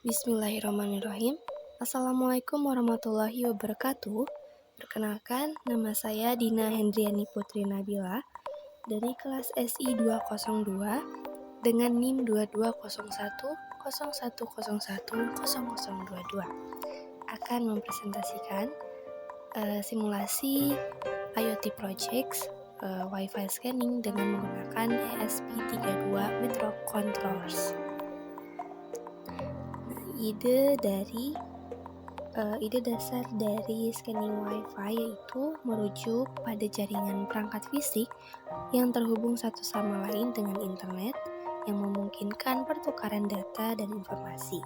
Bismillahirrahmanirrahim. Assalamualaikum warahmatullahi wabarakatuh. Perkenalkan, nama saya Dina Hendriani Putri Nabila dari kelas SI 202 dengan NIM 220101010022 akan mempresentasikan simulasi IoT Projects Wi-Fi scanning dengan menggunakan ESP32 microcontrollers. Ide dasar dari scanning Wi-Fi yaitu merujuk pada jaringan perangkat fisik yang terhubung satu sama lain dengan internet yang memungkinkan pertukaran data dan informasi.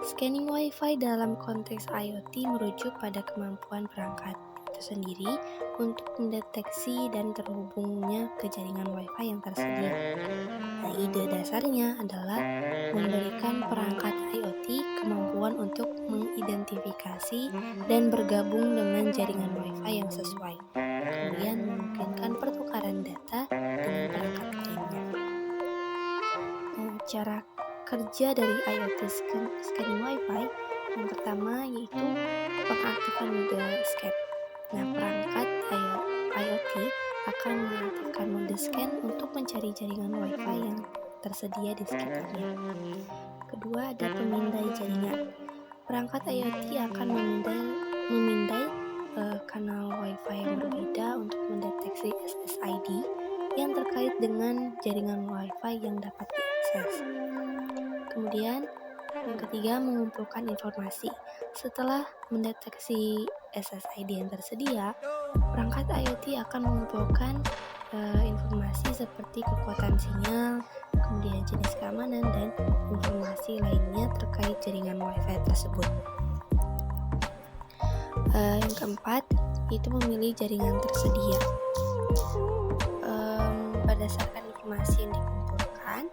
Scanning Wi-Fi dalam konteks IoT merujuk pada kemampuan perangkat itu sendiri untuk mendeteksi dan terhubungnya ke jaringan Wi-Fi yang tersedia. Nah, ide dasarnya adalah memberikan perangkat IoT kemampuan untuk mengidentifikasi dan bergabung dengan jaringan Wi-Fi yang sesuai, kemudian memungkinkan pertukaran data dengan perangkat lainnya. Nah, cara kerja dari IoT scanning Wi-Fi yang pertama yaitu pengaktifan mode scan. Nah, perangkat IoT akan mengaktifkan mode scan untuk mencari jaringan Wi-Fi yang tersedia di sekitarnya. Kedua, ada pemindai jaringan. Perangkat IoT akan memindai kanal Wi-Fi yang berbeda untuk mendeteksi SSID yang terkait dengan jaringan Wi-Fi yang dapat diakses. Kemudian, yang ketiga, mengumpulkan informasi. Setelah mendeteksi SSID yang tersedia, perangkat IoT akan mengumpulkan informasi seperti kekuatan sinyal, kemudian jenis keamanan, dan informasi lainnya terkait jaringan Wi-Fi tersebut. Yang keempat, itu memilih jaringan tersedia. Berdasarkan informasi yang dikumpulkan,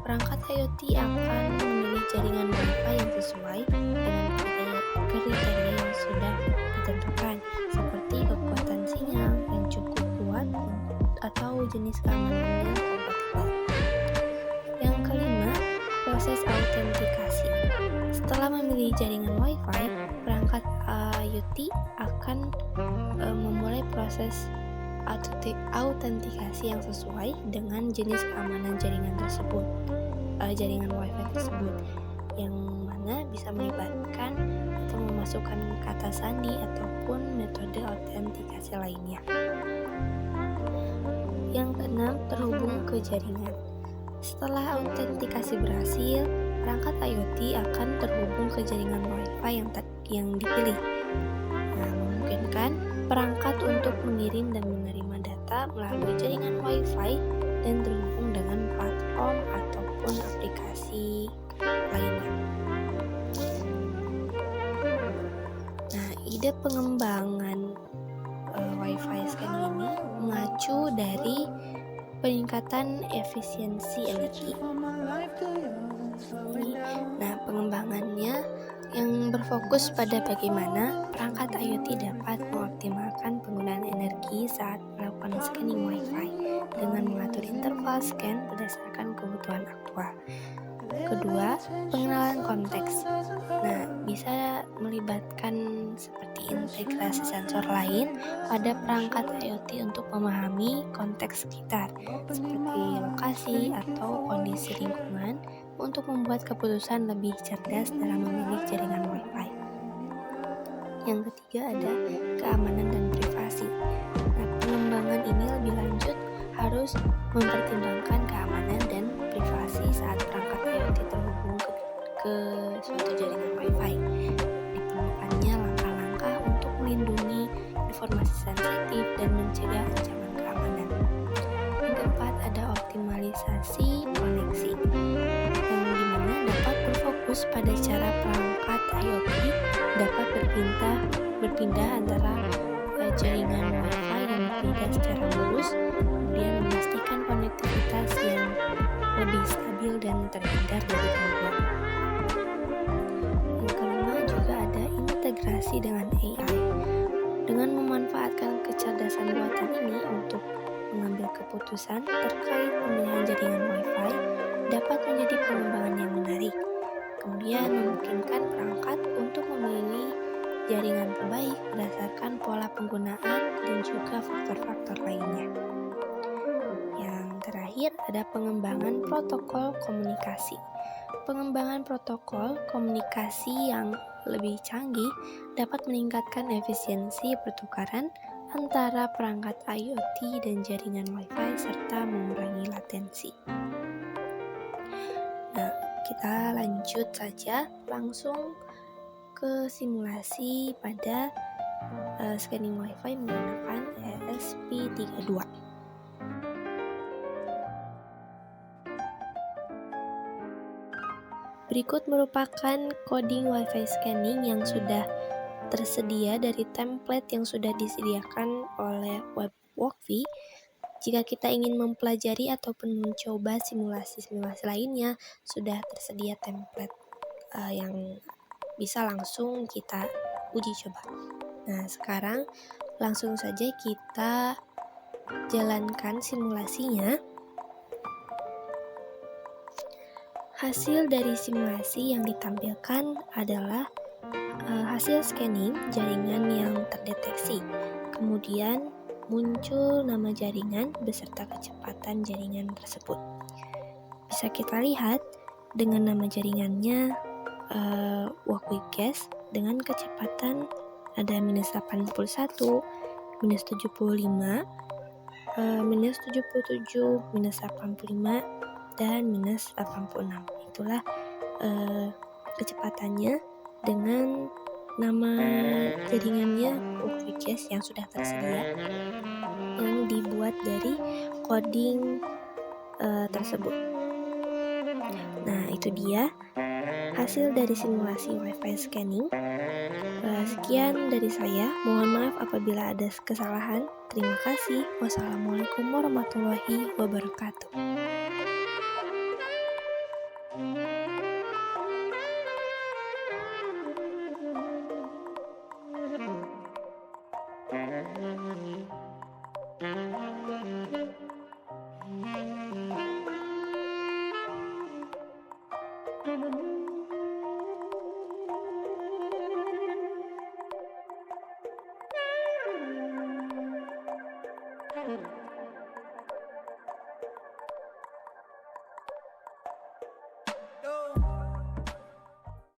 perangkat IoT akan memilih jaringan Wi-Fi yang sesuai dengan kriteria yang sudah ditentukan, seperti kekuatan sinyal yang cukup kuat atau jenis keamanan yang kompatibel. Yang kelima, proses autentikasi. Setelah memilih jaringan Wi-Fi, perangkat IoT akan memulai proses autentikasi yang sesuai dengan jenis keamanan jaringan tersebut, jaringan Wi-Fi tersebut, yang mana bisa melibatkan atau memasukkan kata sandi ataupun metode autentikasi lainnya. Yang keenam, terhubung ke jaringan. Setelah autentikasi berhasil, perangkat IoT akan terhubung ke jaringan Wi-Fi yang dipilih. Nah, memungkinkan perangkat untuk mengirim dan menerima data melalui jaringan Wi-Fi dan terhubung dengan platform ataupun aplikasi lainnya. Nah, ide pengembangan Wi-Fi scanning ini mengacu dari peningkatan efisiensi energi. Nah, pengembangannya yang berfokus pada bagaimana perangkat IoT dapat mengoptimalkan penggunaan energi saat melakukan scanning Wi-Fi dengan mengatur interval scan berdasarkan kebutuhan aktual. Kedua, pengenalan konteks. Nah, bisa melibatkan seperti integrasi sensor lain pada perangkat IoT untuk memahami konteks sekitar, seperti lokasi atau kondisi lingkungan, untuk membuat keputusan lebih cerdas dalam memilih jaringan Wi-Fi. Yang ketiga ada keamanan dan privasi. Nah, pengembangan ini lebih lanjut harus mempertimbangkan keamanan dan privasi saat perangkat IoT terhubung ke suatu jaringan Wi-Fi. Diperlukannya langkah-langkah untuk melindungi informasi sensitif dan mencegah ancaman keamanan. Yang keempat ada optimalisasi koneksi, yang dimana dapat berfokus pada cara perangkat IoT dapat berpindah antara jaringan Wi-Fi yang berbeda secara mulus, kemudian memastikan konektivitas yang lebih stabil dan terhindar dari gangguan. Yang kelima juga ada integrasi dengan AI. Dengan memanfaatkan kecerdasan buatan ini untuk mengambil keputusan terkait pemilihan jaringan Wi-Fi dapat menjadi pengembangan yang menarik. kemudian memungkinkan perangkat untuk memilih jaringan terbaik berdasarkan pola penggunaan dan juga faktor-faktor lainnya. Yang terakhir ada pengembangan protokol komunikasi. Pengembangan protokol komunikasi yang lebih canggih dapat meningkatkan efisiensi pertukaran antara perangkat IoT dan jaringan Wi-Fi serta mengurangi latensi. Nah, kita lanjut saja langsung ke simulasi pada scanning Wi-Fi menggunakan ESP32. Berikut merupakan coding Wi-Fi scanning yang sudah tersedia dari template yang sudah disediakan oleh WebWorkfy. Jika kita ingin mempelajari ataupun mencoba simulasi-simulasi lainnya, sudah tersedia template yang bisa langsung kita uji coba. Nah, sekarang langsung saja kita jalankan simulasinya. Hasil dari simulasi yang ditampilkan adalah hasil scanning jaringan yang terdeteksi. Kemudian muncul nama jaringan beserta kecepatan jaringan tersebut. Bisa kita lihat dengan nama jaringannya WorkWithGuess dengan kecepatan ada minus 81, minus 75, minus 77, minus 85, dan minus 86. Itulah kecepatannya dengan nama jaringannya WorkWithGuess yang sudah tersedia yang dibuat dari coding tersebut. Nah, itu dia hasil dari simulasi Wi-Fi scanning. Sekian dari saya. Mohon maaf apabila ada kesalahan. Terima kasih. Wassalamualaikum warahmatullahi wabarakatuh.